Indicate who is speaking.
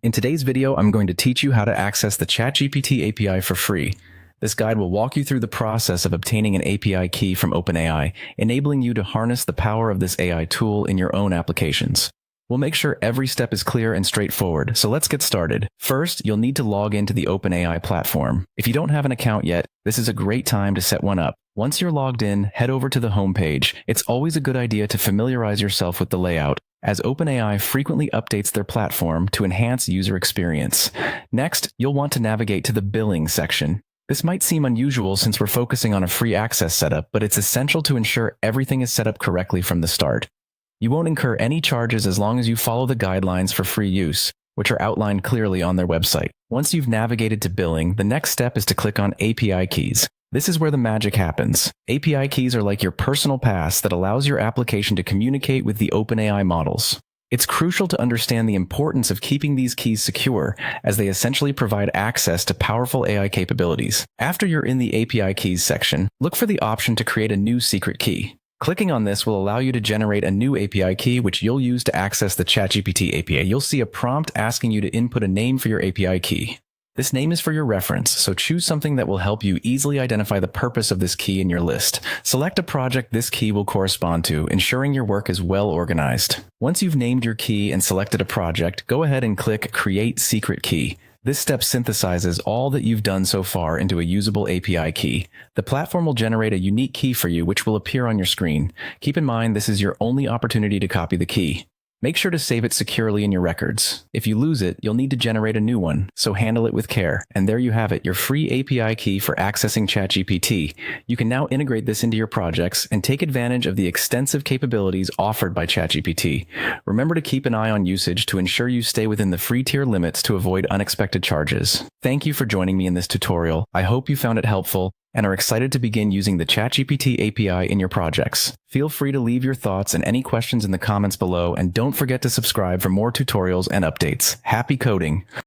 Speaker 1: In today's video, I'm going to teach you how to access the Chatgpt API for free. This guide will walk you through the process of obtaining an API key from OpenAI, enabling you to harness the power of this AI tool in your own applications. We'll make sure every step is clear and straightforward, so let's get started. First, you'll need to log into the OpenAI platform. If you don't have an account yet, this is a great time to set one up. Once you're logged in, head over to the homepage. It's always a good idea to familiarize yourself with the layout, as OpenAI frequently updates their platform to enhance user experience. Next, you'll want to navigate to the billing section. This might seem unusual since we're focusing on a free access setup, but it's essential to ensure everything is set up correctly from the start. You won't incur any charges as long as you follow the guidelines for free use, which are outlined clearly on their website. Once you've navigated to billing, the next step is to click on API keys. This is where the magic happens. API keys are like your personal pass that allows your application to communicate with the OpenAI models. It's crucial to understand the importance of keeping these keys secure, as they essentially provide access to powerful AI capabilities. After you're in the API keys section, look for the option to create a new secret key. Clicking on this will allow you to generate a new API key, which you'll use to access the Chatgpt API. You'll see a prompt asking you to input a name for your API key. This name is for your reference, so choose something that will help you easily identify the purpose of this key in your list. Select a project this key will correspond to, ensuring your work is well organized. Once you've named your key and selected a project, go ahead and click Create Secret Key. This step synthesizes all that you've done so far into a usable API key. The platform will generate a unique key for you, which will appear on your screen. Keep in mind, this is your only opportunity to copy the key. Make sure to save it securely in your records. If you lose it, you'll need to generate a new one, so handle it with care. And there you have it, your free API key for accessing Chatgpt. You can now integrate this into your projects and take advantage of the extensive capabilities offered by Chatgpt. Remember to keep an eye on usage to ensure you stay within the free tier limits to avoid unexpected charges. Thank you for joining me in this tutorial. I hope you found it helpful and are excited to begin using the Chatgpt API in your projects. Feel free to leave your thoughts and any questions in the comments below, and don't forget to subscribe for more tutorials and updates. Happy coding!